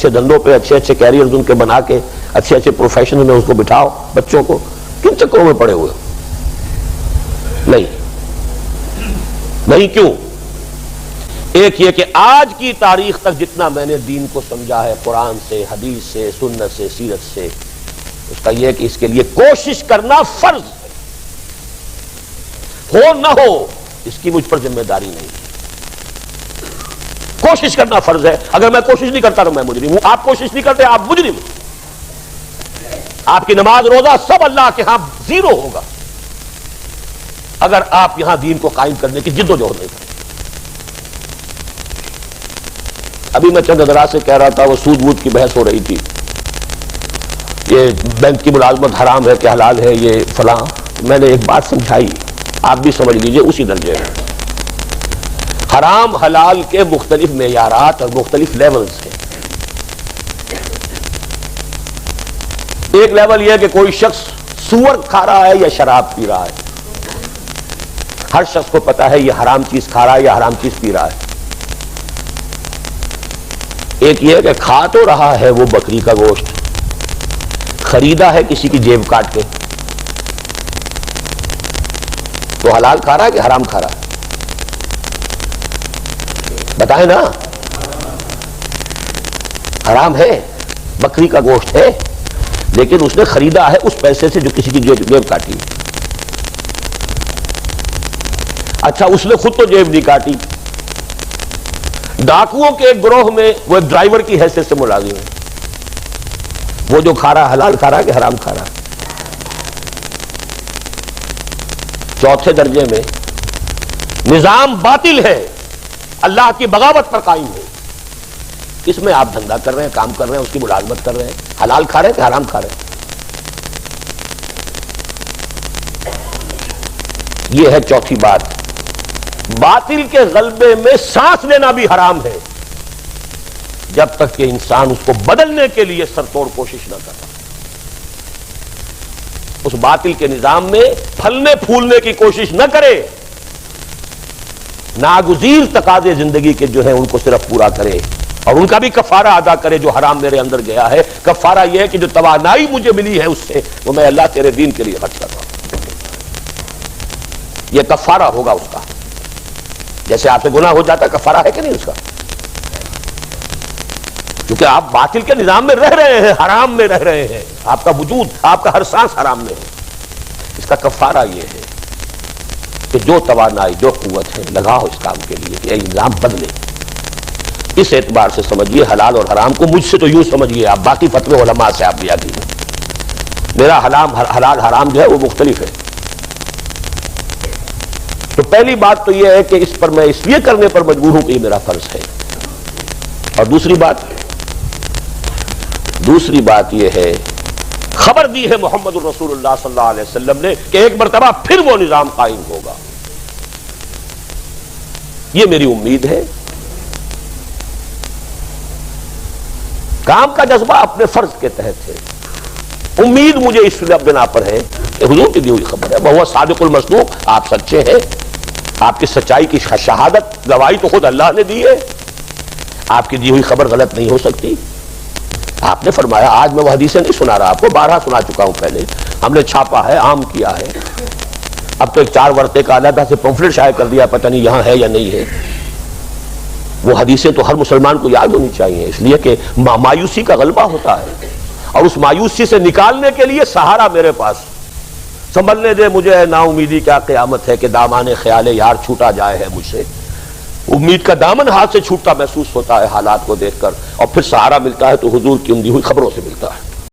اچھے دھندوں پہ اچھے اچھے کیریئرز ان کے بنا کے اچھے اچھے پروفیشن میں اس کو بٹھاؤ بچوں کو. کن چکروں میں پڑے ہوئے؟ نہیں. کیوں؟ ایک یہ کہ آج کی تاریخ تک جتنا میں نے دین کو سمجھا ہے قرآن سے، حدیث سے، سنت سے، سیرت سے، اس کا یہ کہ اس کے لیے کوشش کرنا فرض ہے. ہو نہ ہو اس کی مجھ پر ذمہ داری نہیں. کوشش کرنا فرض ہے. اگر میں کوشش نہیں کرتا تو میں مجرم ہوں. آپ کوشش نہیں کرتے آپ مجرم. آپ کی نماز روزہ سب اللہ کے ہاں زیرو ہوگا اگر آپ یہاں دین کو قائم کرنے کی جد و جہد نہیں کریں. ابھی میں چند حضرات سے کہہ رہا تھا، وہ سود وود کی بحث ہو رہی تھی، یہ بینک کی ملازمت حرام ہے کہ حلال ہے، یہ فلاں. میں نے ایک بات سمجھائی، آپ بھی سمجھ لیجئے اسی درجے میں. حرام حلال کے مختلف معیارات اور مختلف لیولز ہیں. ایک لیول یہ ہے کہ کوئی شخص سور کھا رہا ہے یا شراب پی رہا ہے. ہر شخص کو پتا ہے یہ حرام چیز کھا رہا ہے یا حرام چیز پی رہا ہے. ایک یہ ہے کہ کھا تو رہا ہے وہ بکری کا گوشت، خریدا ہے کسی کی جیب کاٹ کے، تو حلال کھا رہا ہے کہ حرام کھا رہا ہے؟ بتائیں نا. حرام ہے، بکری کا گوشت ہے، لیکن اس نے خریدا ہے اس پیسے سے جو کسی کی جیب کاٹی. اچھا اس نے خود تو جیب نہیں کاٹی، ڈاکوؤں کے ایک گروہ میں وہ ایک ڈرائیور کی حیثیت سے ملازم ہے. وہ جو کھا رہا حلال کھا رہا کہ حرام کھا رہا؟ چوتھے درجے میں نظام باطل ہے، اللہ کی بغاوت پر قائم ہے. اس میں آپ دھندا کر رہے ہیں، کام کر رہے ہیں، اس کی ملازمت کر رہے ہیں. حلال کھا رہے ہیں کہ حرام کھا رہے ہیں؟ یہ ہے چوتھی بات. باطل کے غلبے میں سانس لینا بھی حرام ہے جب تک کہ انسان اس کو بدلنے کے لیے سرتوڑ کوشش نہ کرتا. اس باطل کے نظام میں پھلنے پھولنے کی کوشش نہ کرے، ناگزیر تقاضے زندگی کے جو ہیں ان کو صرف پورا کرے اور ان کا بھی کفارہ ادا کرے. جو حرام میرے اندر گیا ہے، کفارہ یہ ہے کہ جو توانائی مجھے ملی ہے اس سے وہ میں اللہ تیرے دین کے لیے خرچ کر رہا ہوں. یہ کفارہ ہوگا اس کا. جیسے آپ سے گناہ ہو جاتا کفارہ ہے کہ نہیں اس کا؟ کیونکہ آپ باطل کے نظام میں رہ رہے ہیں، حرام میں رہ رہے ہیں، آپ کا وجود، آپ کا ہر سانس حرام میں ہے. اس کا کفارہ یہ ہے کہ جو توانائی، جو قوت ہے لگاؤ اس کام کے لیے کہ یہ نظام بدلے. اس اعتبار سے سمجھیے حلال اور حرام کو. مجھ سے تو یوں سمجھیے، آپ باقی فتوے علماء سے آپ لیا کیجیے. میرا حلال حرام جو ہے وہ مختلف ہے. تو پہلی بات تو یہ ہے کہ اس پر میں اس لیے کرنے پر مجبور ہوں کہ یہ میرا فرض ہے. اور دوسری بات یہ ہے، خبر دی ہے محمد الرسول اللہ صلی اللہ علیہ وسلم نے کہ ایک مرتبہ پھر وہ نظام قائم ہوگا. یہ میری امید ہے. کام کا جذبہ اپنے فرض کے تحت ہے. امید مجھے اس بنا پر ہے کہ حضور کی دی ہوئی خبر ہے، وہ صادق المصدوق، آپ سچے ہیں، آپ کی سچائی کی شہادت گواہی تو خود اللہ نے دی ہے. آپ کی دی ہوئی خبر غلط نہیں ہو سکتی. آپ نے فرمایا، آج میں وہ حدیثیں نہیں سنا رہا، آپ کو 12 سنا چکا ہوں پہلے. ہم نے چھاپا ہے، عام کیا ہے. اب تو ایک 4 ورقے کا علیحدہ سے پمفلٹ شائع کر دیا، پتہ نہیں یہاں ہے یا نہیں ہے. وہ حدیثیں تو ہر مسلمان کو یاد ہونی چاہیے، اس لیے کہ مایوسی کا غلبہ ہوتا ہے اور اس مایوسی سے نکالنے کے لیے سہارا میرے پاس. سنبھلنے دے مجھے نا امیدی کیا قیامت ہے کہ دامان خیال یار چھوٹا جائے ہے مجھ سے. امید کا دامن ہاتھ سے چھوٹتا محسوس ہوتا ہے حالات کو دیکھ کر، اور پھر سہارا ملتا ہے تو حضور کی دی ہوئی خبروں سے ملتا ہے.